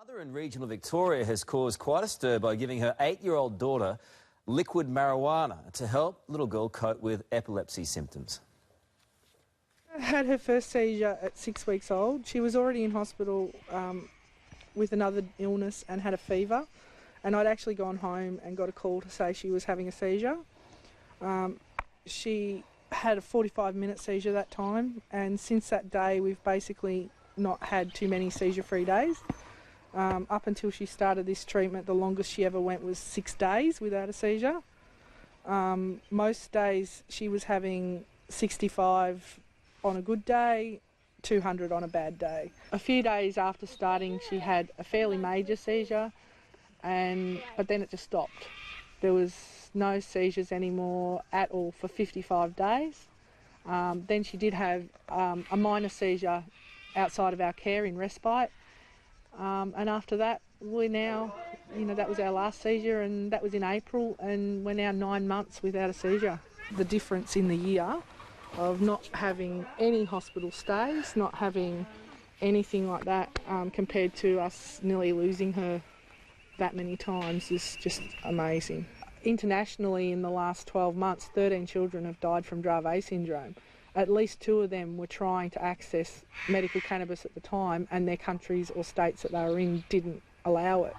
Mother in regional Victoria has caused quite a stir by giving her 8-year-old daughter liquid marijuana to help little girl cope with epilepsy symptoms. I had her first seizure at 6 weeks old. She was already in hospital with another illness and had a fever, and I'd actually gone home and got a call to say she was having a seizure. She had a 45-minute seizure that time, and since that day we've basically not had too many seizure-free days. Up until she started this treatment, the longest she ever went was 6 days without a seizure. Most days she was having 65 on a good day, 200 on a bad day. A few days after starting she had a fairly major seizure, but then it just stopped. There was no seizures anymore at all for 55 days. Then she did have a minor seizure outside of our care in respite. And after that, we're now, that was our last seizure, and that was in April, and we're now 9 months without a seizure. The difference in the year of not having any hospital stays, not having anything like that, compared to us nearly losing her that many times is just amazing. Internationally, in the last 12 months, 13 children have died from Dravet syndrome. At least 2 of them were trying to access medical cannabis at the time, and their countries or states that they were in didn't allow it.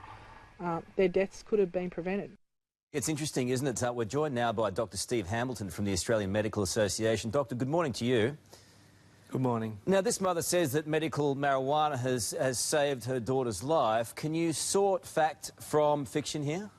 Their deaths could have been prevented. It's interesting, isn't it? We're joined now by Dr Steve Hambleton from the Australian Medical Association. Doctor, good morning to you. Good morning. Now, this mother says that medical marijuana has saved her daughter's life. Can you sort fact from fiction here?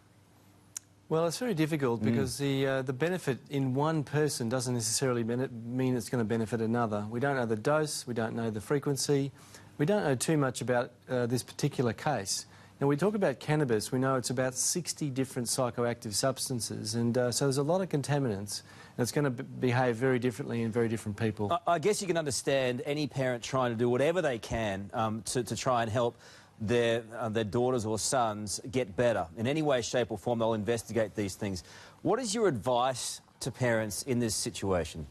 Well, it's very difficult because the benefit in one person doesn't necessarily mean it's going to benefit another. We don't know the dose, we don't know the frequency, we don't know too much about this particular case. Now, we talk about cannabis, we know it's about 60 different psychoactive substances, and so there's a lot of contaminants, and it's going to behave very differently in very different people. I guess you can understand any parent trying to do whatever they can to try and help their daughters or sons get better. In any way, shape or form, they'll investigate these things. What is your advice to parents in this situation?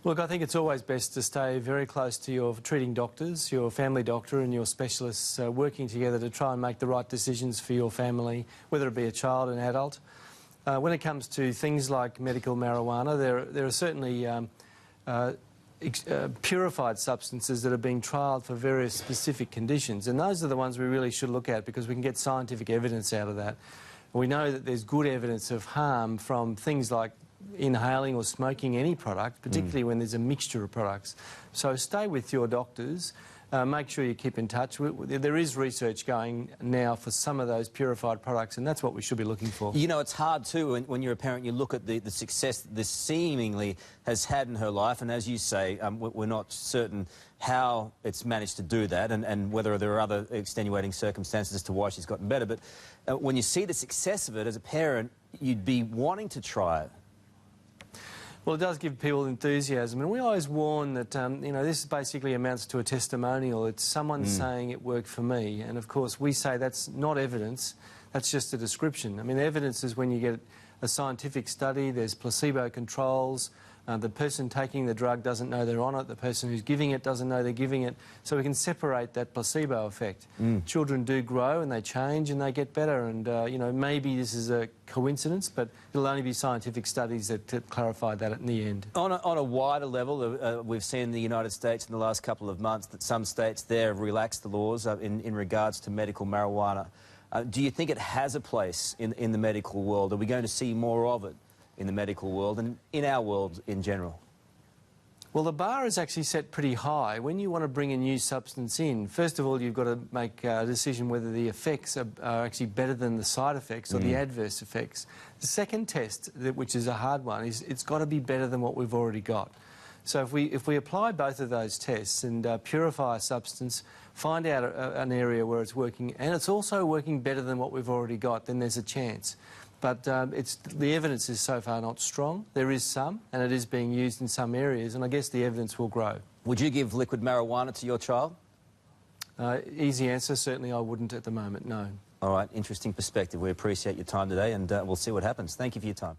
Look, I think it's always best to stay very close to your treating doctors, your family doctor and your specialists, working together to try and make the right decisions for your family, whether it be a child or an adult. When it comes to things like medical marijuana, there are certainly purified substances that are being trialled for various specific conditions, and those are the ones we really should look at because we can get scientific evidence out of that. We know that there's good evidence of harm from things like inhaling or smoking any product, particularly when there's a mixture of products. So stay with your doctors. Make sure you keep in touch. There is research going now for some of those purified products, and that's what we should be looking for. You know, it's hard too when you're a parent, you look at the success this seemingly has had in her life, and as you say, we're not certain how it's managed to do that and whether there are other extenuating circumstances as to why she's gotten better. But when you see the success of it as a parent, you'd be wanting to try it. Well, it does give people enthusiasm, and we always warn that, this basically amounts to a testimonial. It's someone saying it worked for me, and of course we say that's not evidence, that's just a description. I mean, evidence is when you get a scientific study, there's placebo controls, the person taking the drug doesn't know they're on it, the person who's giving it doesn't know they're giving it, so we can separate that placebo effect. Children do grow and they change and they get better, and maybe this is a coincidence, but it'll only be scientific studies that clarify that in the end. On a wider level, we've seen in the United States in the last couple of months that some states there have relaxed the laws in regards to medical marijuana. Do you think it has a place in the medical world? Are we going to see more of it in the medical world and in our world in general? Well, the bar is actually set pretty high. When you want to bring a new substance in, first of all, you've got to make a decision whether the effects are actually better than the side effects or the adverse effects. The second test, which is a hard one, is it's got to be better than what we've already got. So if we apply both of those tests and purify a substance, find out an area where it's working, and it's also working better than what we've already got, then there's a chance. But the evidence is so far not strong. There is some, and it is being used in some areas, and I guess the evidence will grow. Would you give liquid marijuana to your child? Easy answer, certainly I wouldn't at the moment, no. All right, interesting perspective. We appreciate your time today, and we'll see what happens. Thank you for your time.